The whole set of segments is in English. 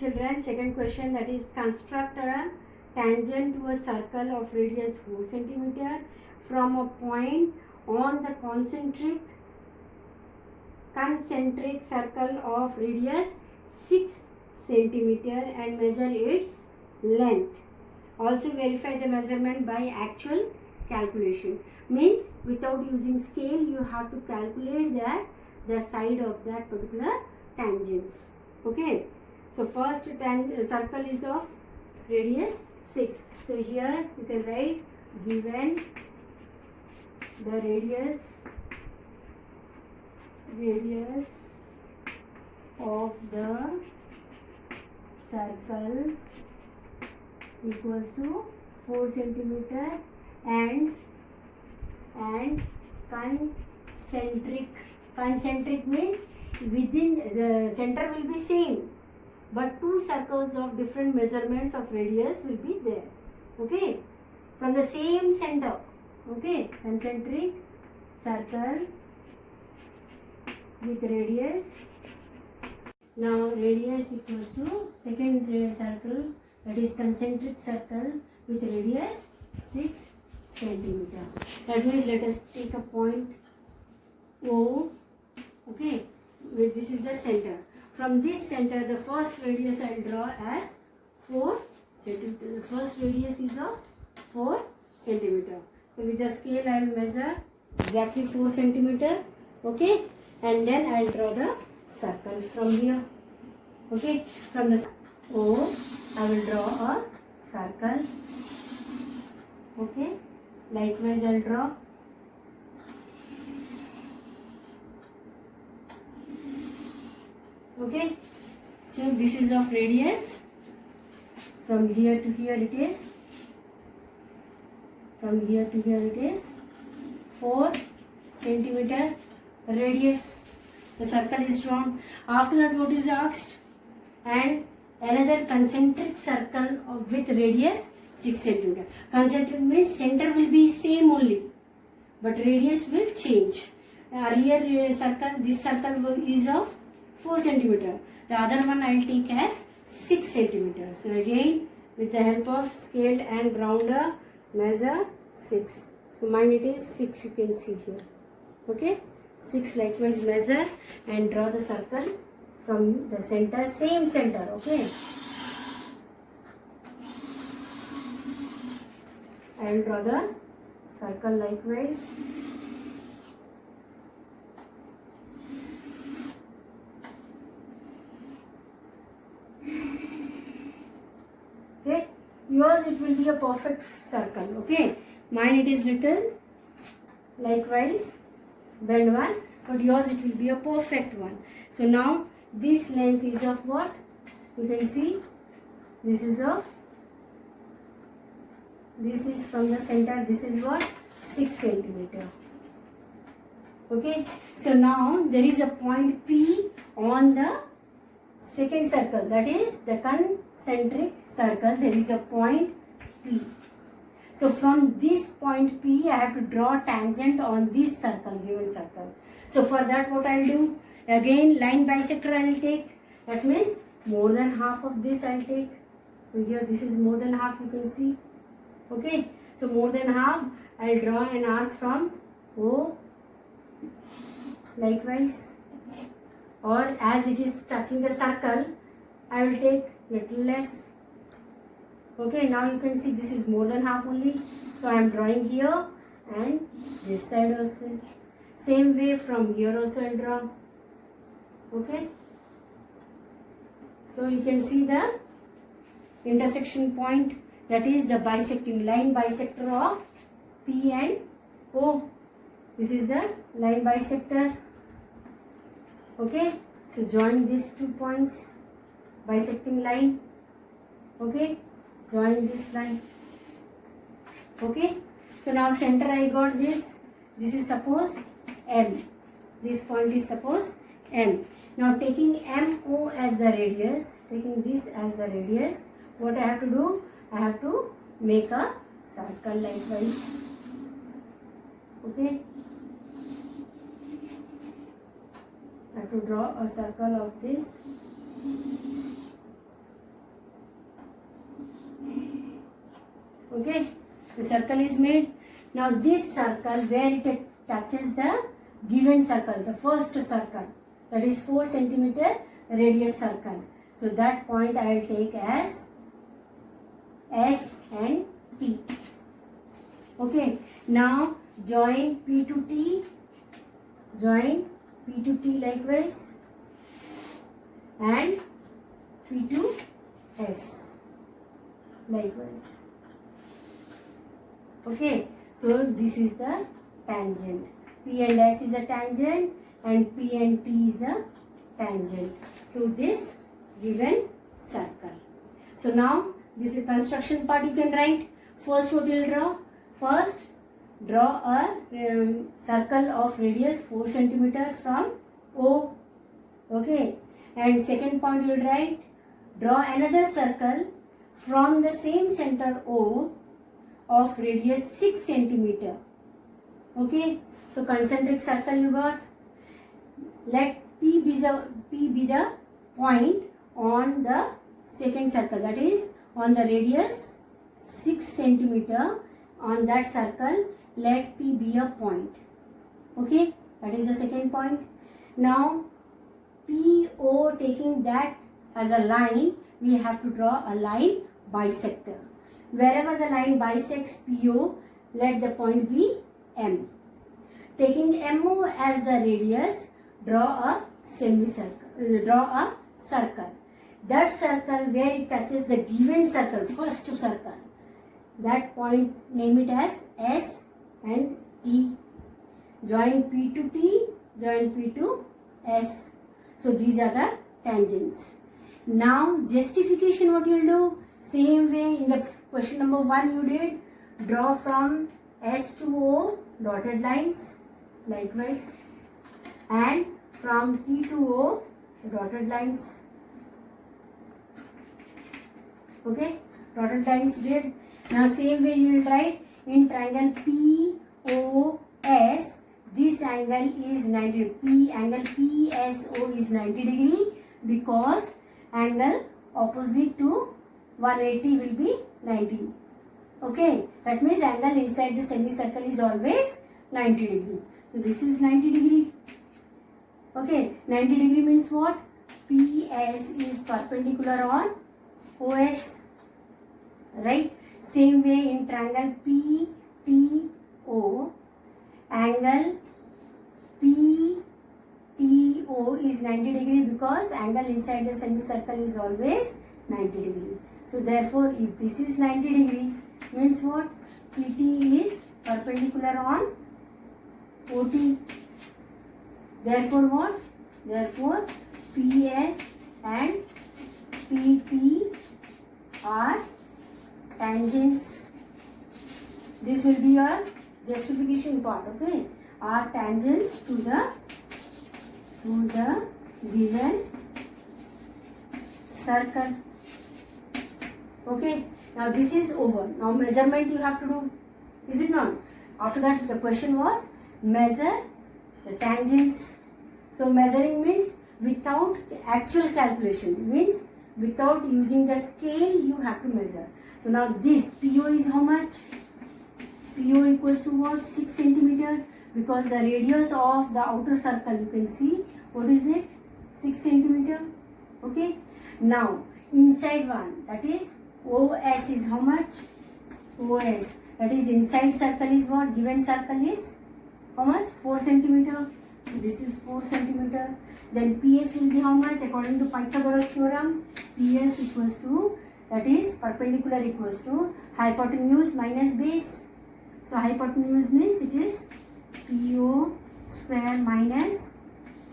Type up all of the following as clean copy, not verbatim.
children, second question, that is construct a tangent to a circle of radius 4 centimeter from a point on the concentric circle of radius 6 centimeter and measure its length. Also verify the measurement by actual calculation. Means without using scale you have to calculate the side of that particular tangents. Okay. So first circle is of radius 6. So here you can write given the radius of the circle equals to 4 centimeter and concentric means within the center will be same, but two circles of different measurements of radius will be there. Okay, from the same center. Okay, concentric circle with radius. Now radius equals to second circle, that is concentric circle with radius 6 centimeter. That means let us take a point O. Okay, this is the center. From this center the first radius I will draw as 4 centimeter. The first radius is of 4 centimeter. So with the scale I will measure exactly 4 centimeter. Okay, and then I will draw the circle from here. Okay, from the O I will draw a circle. Okay, likewise I will draw. Okay, so this is of radius. From here to here it is. From here to here it is 4 centimeter radius. The circle is drawn. After that what is asked? And another concentric circle with radius 6 centimeter. Concentric means center will be same only, but radius will change. Earlier circle, this circle is of 4 centimeter. The other one I will take as 6 centimeter. So again with the help of scale and rounder measure 6. So mine it is 6, you can see here. Okay, 6 likewise measure and draw the circle from the center, same center. Okay, I will draw the circle likewise. Okay, yours it will be a perfect circle. Okay, mine it is little likewise bend one, but yours it will be a perfect one. So now this length is of what? You can see this is of, this is from the center, this is what? 6 centimeter. Okay, so now there is a point P on the second circle, that is the concentric circle. There is a point P. So from this point P I have to draw tangent on this circle, given circle. So for that what I will do? Again line bisector I will take. That means more than half of this I will take. So here this is more than half, you can see. Okay, so more than half I will draw an arc from O likewise, or as it is touching the circle I will take little less. Okay, now you can see this is more than half only. So I am drawing here and this side also. Same way from here also I will draw. Okay, so you can see the intersection point, that is the bisecting line bisector of P and O. This is the line bisector. Okay, so join these 2 points, bisecting line. Okay, join this line. Okay, so now center I got this. This is suppose M. This point is suppose M. Now taking MO as the radius, taking this as the radius, what I have to do? I have to make a circle likewise. Okay, I have to draw a circle of this. Okay, the circle is made. Now this circle where it touches the given circle, the first circle, that is 4 centimeter radius circle. So that point I will take as S and T. Okay, now join P to T, join P to T likewise, and P to S likewise. Okay, so this is the tangent. P and S is a tangent and P and T is a tangent to this given circle. So now this is construction part you can write. First what you will draw? First draw a circle of radius 4 centimeter from O. Okay, and second point you will write, draw another circle from the same center O of radius 6 centimeter. Okay, so concentric circle you got. Let P be the point on the second circle, that is on the radius 6 centimeter. On that circle, let P be a point. Okay, that is the second point. Now PO, taking that as a line, we have to draw a line bisector. Wherever the line bisects PO, let the point be M. Taking MO as the radius, draw a semicircle, draw a circle. That circle where it touches the given circle, first circle, that point name it as S and T. Join P to T, join P to S. So these are the tangents. Now justification, what you will do? Same way in the question number 1 you did. Draw from S to O dotted lines likewise, and from T to O dotted lines. Okay, dotted lines did. Now same way you will write in triangle POS, this angle is 90. Angle PSO is 90 degree because angle opposite to 180 will be 90. Okay, that means angle inside the semicircle is always 90 degree. So this is 90 degree. Okay, 90 degree means what? PS is perpendicular on OS. Right? Same way in triangle PTO, angle PTO is 90 degree because angle inside the semicircle is always 90 degree. So therefore, if this is 90 degree, means what? PT is perpendicular on OT. Therefore what? Therefore PS and PT are tangents. This will be your justification part. Okay, are tangents to the given circle. Okay, now this is over. Now measurement you have to do, is it not? After that the question was measure the tangents. So measuring means without actual calculation, means without using the scale you have to measure. So now this PO is how much? PO equals to what? 6 centimeter, because the radius of the outer circle you can see, what is it? 6 centimeter. Okay, now inside one, that is OS is how much? OS, that is inside circle is what? Given circle is how much? 4 centimeter. This is 4 centimeter. Then PS will be how much? According to Pythagoras theorem, PS equals to, that is perpendicular equals to hypotenuse minus base. So hypotenuse means it is PO square minus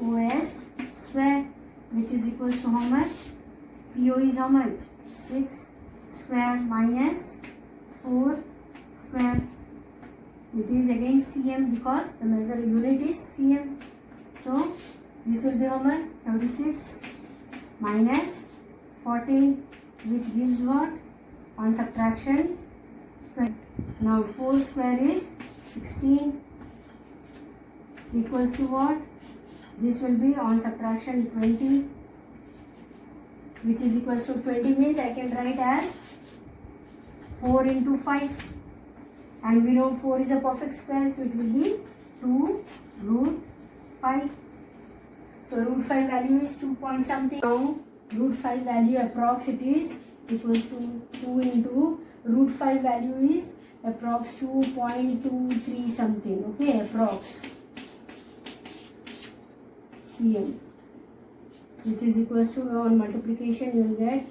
OS square, which is equals to how much? PO is how much? 6 square minus 4 square. It is again cm because the measure unit is cm. So this will be how much? 36 minus 14, which gives what? On subtraction 20. Now 4 square is 16 equals to what? This will be on subtraction 20, which is equals to 20 means I can write as 4 into 5, and we know 4 is a perfect square, so it will be 2 root 5. So root 5 value is 2 point something. Now root 5 value approx it is equals to 2 into root 5 value is approx 2.23 something. Okay, approx cm, which is equals to, on multiplication you will get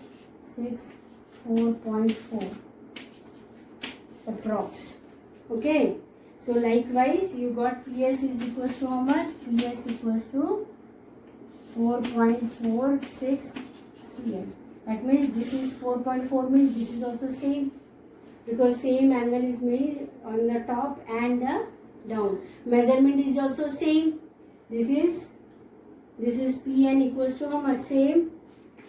4.4 approx. Okay, so likewise you got PS is equals to how much? PS equals to 4.46 cm. That means this is 4.4 means this is also same, because same angle is made on the top and the down. Measurement is also same. This is PN equals to how much? Same.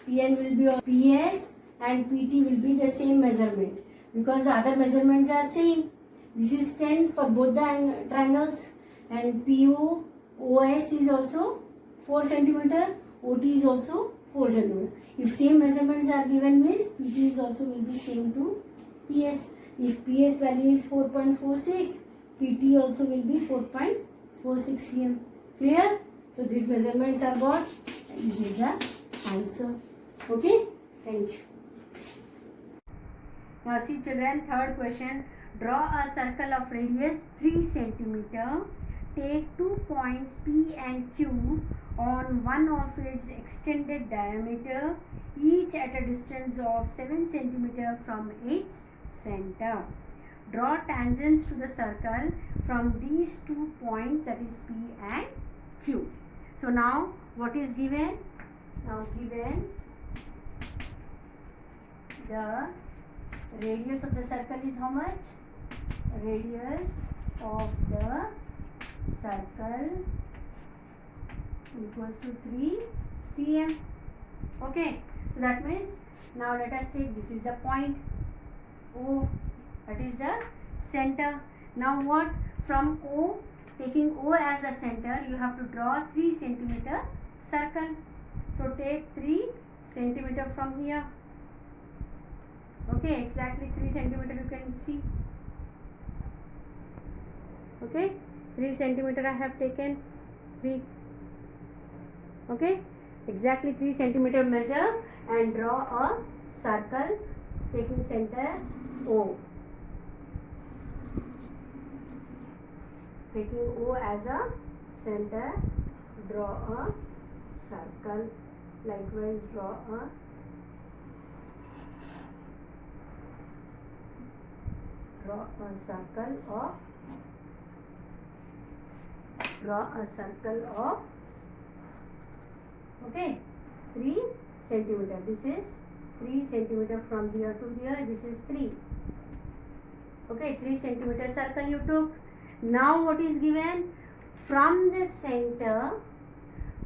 PN will be of PS and PT will be the same measurement, because the other measurements are same. This is 10 for both the triangles, and PO OS is also 4 centimeter, OT is also 4 centimeter. If same measurements are given means PT is also will be same to PS. If PS value is 4.46, PT also will be 4.46 cm. Clear? So these measurements are got, and this is the answer. Okay? Thank you. Now see children, third question. Draw a circle of radius 3 centimeter. Take 2 points P and Q on one of its extended diameter, each at a distance of 7 centimeter from its center. Draw tangents to the circle from these 2 points, that is P and Q. So now what is given? Now given the radius of the circle is how much? Radius of the circle equals to 3 cm. Okay, so that means now let us take, this is the point O, that is the center. Now what? From O, taking O as a center, you have to draw 3 centimeter circle. So take 3 centimeter from here. Okay, exactly 3 centimeter you can see. Okay, 3 centimeter I have taken, 3. Okay, exactly 3 centimeter measure and draw a circle taking center O. Taking O as a center, draw a circle. Likewise draw a circle of okay 3 centimeter. This is 3 centimeter from here to here. This is 3. Okay, 3 centimeter circle you took. Now what is given? From the center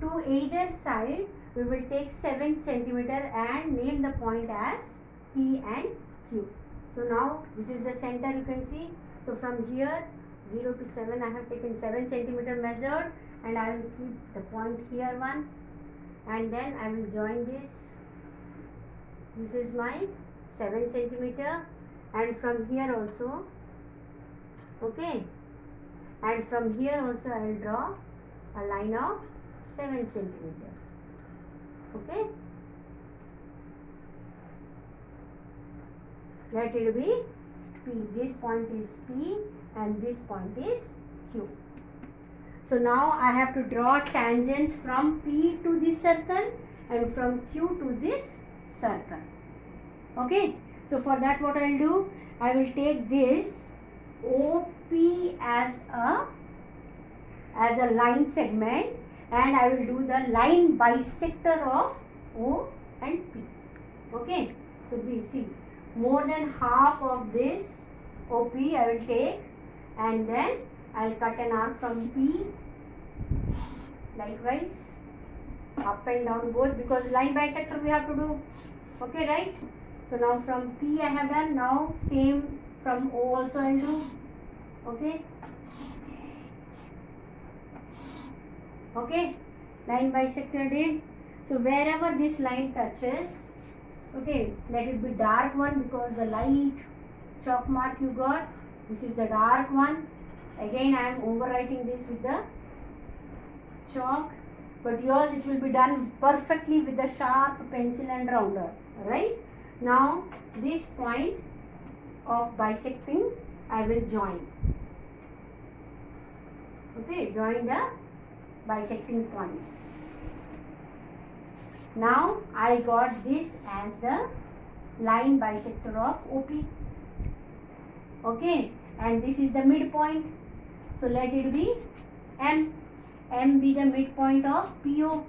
to either side we will take 7 centimeter and name the point as P and Q. So now this is the center, you can see. So from here 0 to 7 I have taken 7 centimeter measured, and I will keep the point here 1, and then I will join this. This is my 7 centimeter, and from here also, okay, and from here also I will draw a line of 7 centimeter. Okay, let it be P. This point is P and this point is Q. So now I have to draw tangents from P to this circle and from Q to this circle. Okay, so for that what I will do? I will take this OP as a line segment, and I will do the line bisector of O and P. Okay, so this, see, more than half of this OP I will take, and then I will cut an arc from P, likewise up and down both, because line bisector we have to do. Okay, right? So now from P I have done. Now same from O also I will do. Okay. Okay, line bisector did. So wherever this line touches, okay, let it be dark one because the light chalk mark you got. This is the dark one. Again I am overwriting this with the chalk, but yours it will be done perfectly with the sharp pencil and rounder. Right? Now this point of bisecting I will join. Okay, join the bisecting points. Now I got this as the line bisector of OP. Okay, and this is the midpoint. So let it be M. M be the midpoint of PO.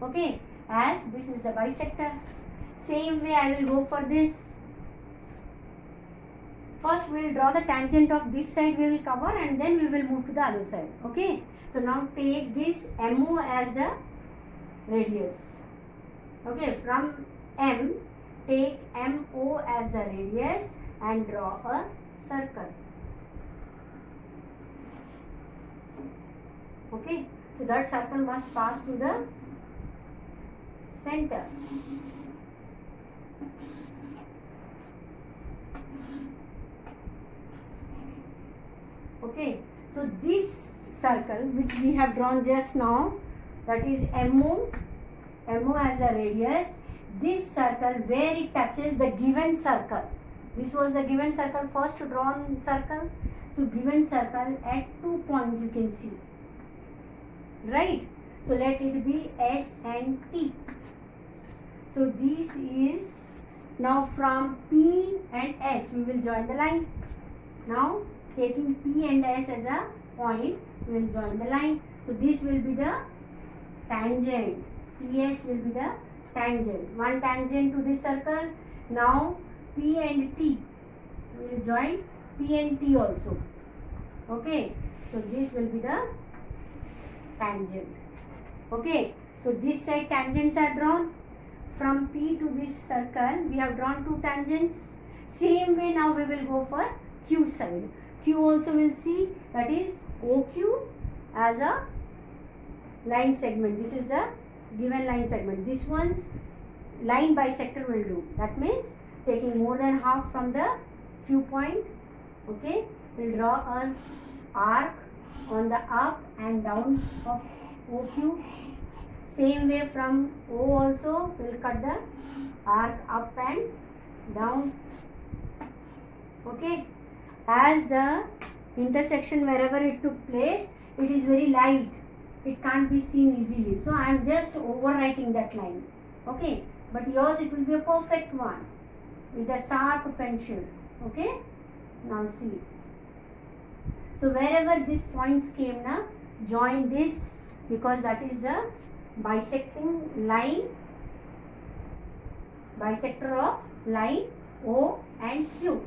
Okay, as this is the bisector. Same way I will go for this. First we will draw the tangent of this side, we will cover, and then we will move to the other side. Okay, so now take this MO as the radius. Okay, from M take MO as the radius and draw a circle. Okay, so that circle must pass through the center. Okay, so this circle which we have drawn just now, that is MO as a radius. This circle where it touches the given circle. This was the given circle, first drawn circle. So given circle at 2 points you can see. Right? So let it be S and T. So this is now from P and S we will join the line. Now taking P and S as a point, we will join the line. So this will be the tangent. PS will be the tangent. One tangent to this circle. Now P and T. We will join P and T also. Okay. So this will be the tangent. Okay. So this side tangents are drawn. From P to this circle, we have drawn 2 tangents. Same way now we will go for Q side. Q also will see, that is OQ as a line segment. This is the given line segment. This one's line bisector will do. That means taking more than half from the Q point. Okay, we'll draw an arc on the up and down of OQ. Same way from O also we'll cut the arc up and down. Okay. As the intersection wherever it took place, it is very light. It can't be seen easily. So I am just overwriting that line. Okay. But yours it will be a perfect one with a sharp pencil. Okay. Now see. So wherever these points came now, join this, because that is the bisecting line, bisector of line O and Q.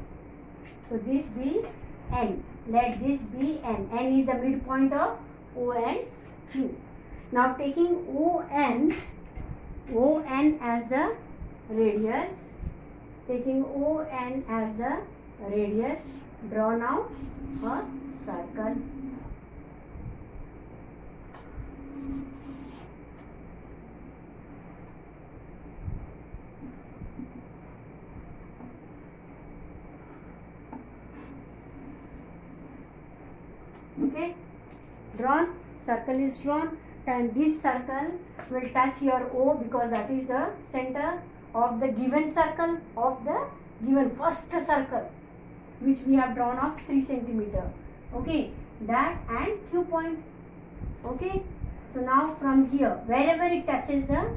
So this be N. Let this be N. N is the midpoint of O and Q. Now taking ON as the radius, draw now a circle. Okay, drawn, circle is drawn, and this circle will touch your O, because that is the center of the given circle, of the given first circle which we have drawn of 3 centimeter. Okay, that and Q point. Okay, so now from here, wherever it touches the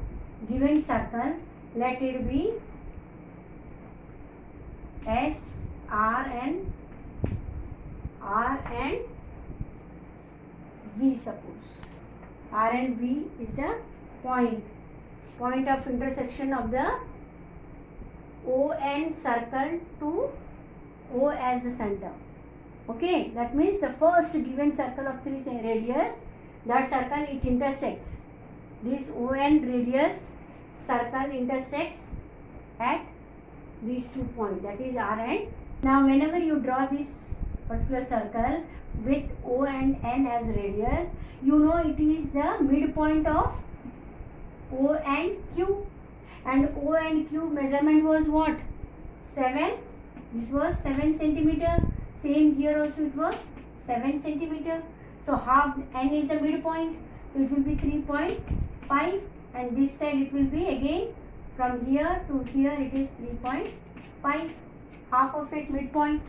given circle, let it be S, R and V, suppose. R and V is the point of intersection of the ON circle to O as the center. Okay, that means the first given circle of 3 radius, that circle it intersects. This ON radius circle intersects at these 2 points, that is R and. Now whenever you draw this particular circle with O and N as radius, you know it is the midpoint of O and Q, and O and Q measurement was what? 7 This was 7 centimeter. Same here also it was 7 centimeter. So half n is the midpoint. So it will be 3.5, and this side it will be again from here to here it is 3.5, half of it midpoint.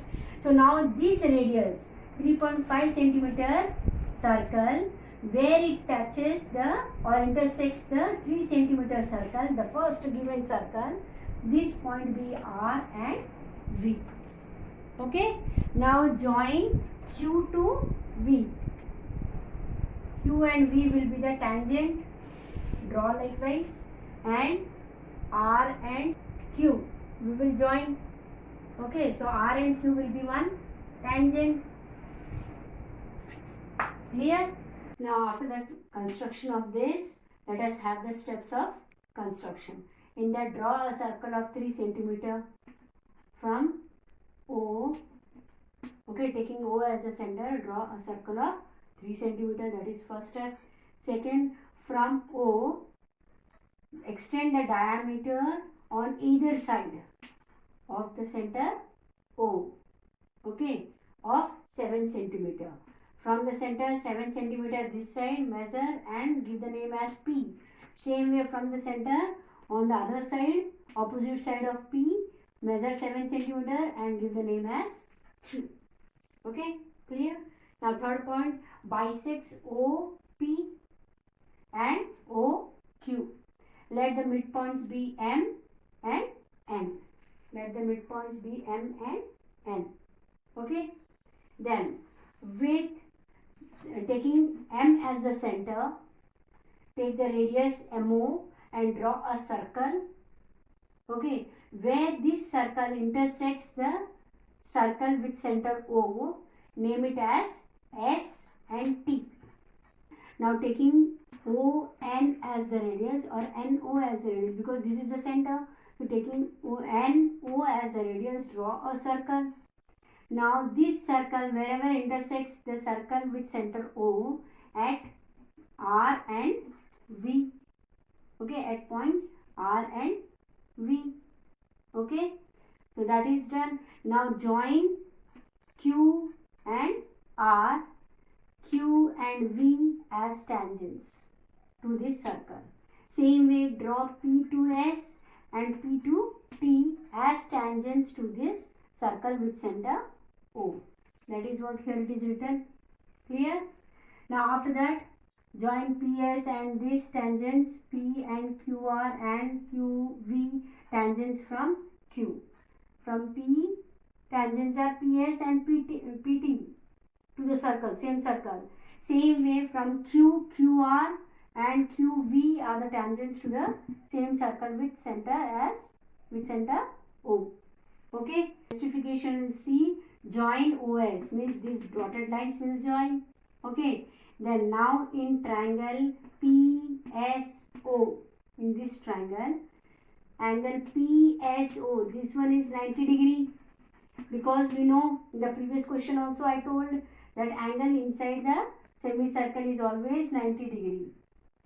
So now this radius 3.5 centimeter circle, where it touches the or intersects the 3 centimeter circle, the first given circle, this point be R and V. Okay, now join Q to V. Q and V will be the tangent, draw likewise, and R and Q we will join. Okay, so R and Q will be one tangent. Clear? Now after the construction of this, let us have the steps of construction. In that, draw a circle of 3 centimeter from O. Okay, taking O as a center, draw a circle of 3 centimeter, that is first step. Second, from O, extend the diameter on either side of the center O. Okay, of 7 centimeter. From the center 7 centimeter this side, measure and give the name as P. Same way from the center on the other side, opposite side of P, measure 7 centimeter and give the name as Q. Okay, clear? Now third point, bisects OP and OQ. Let the midpoints be M and N. Let the midpoints be M and N. Okay, then with taking M as the center, take the radius MO and draw a circle. Okay, where this circle intersects the circle with center O, name it as S and T. Now taking ON as the radius or NO as the radius, because this is the center, so taking NO as the radius, draw a circle. Now this circle, wherever intersects the circle with center O at R and V. Okay, at points R and V. Okay, so that is done. Now join Q and R, Q and V as tangents to this circle. Same way, draw P to S and P to T as tangents to this circle with center O. That is what here it is written. Clear? Now after that, join PS and these tangents P and QR and QV tangents from Q. From P, tangents are PS and PT to the circle, same circle. Same way from Q, QR and QV are the tangents to the same circle with center O. Okay, justification C, join OS, means these dotted lines will join. Okay, then now in triangle PSO, in this triangle, angle PSO, this one is 90 degree, because we know in the previous question also I told that angle inside the semicircle is always 90 degree,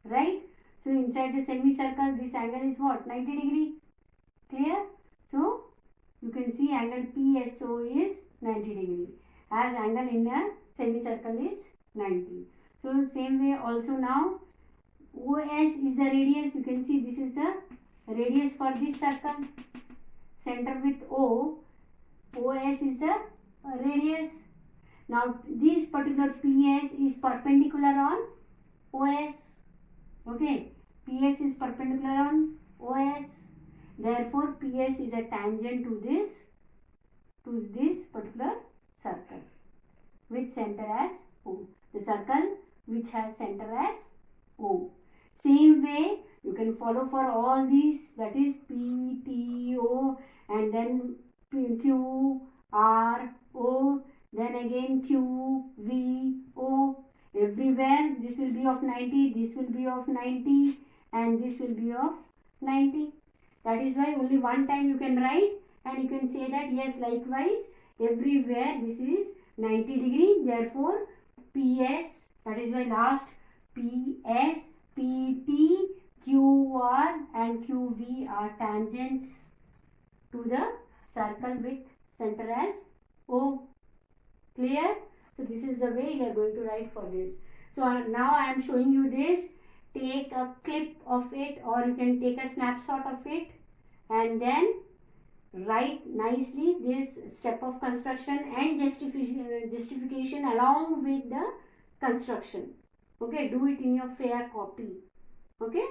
right? So inside the semicircle this angle is what? 90 degree. Clear? So you can see angle PSO is 90 degree, as angle in a semicircle is 90. So same way also now OS is the radius. You can see this is the radius for this circle, center with O. OS is the radius. Now this particular PS is perpendicular on OS. Okay, PS is perpendicular on OS. Therefore PS is a tangent to this particular circle with center as O. The circle which has center as O. Same way you can follow for all these, that is P, T, O, and then Q, R, O, then again Q, V, O. Everywhere this will be of 90, this will be of 90, and this will be of 90. That is why only one time you can write and you can say that yes, likewise everywhere this is 90 degree. Therefore PS, that is why last PS, PT, QR and QV are tangents to the circle with center as O. Clear? So this is the way you are going to write for this. So now I am showing you this. Take a clip of it, or you can take a snapshot of it, and then write nicely this step of construction and justification along with the construction. Okay, do it in your fair copy. Okay.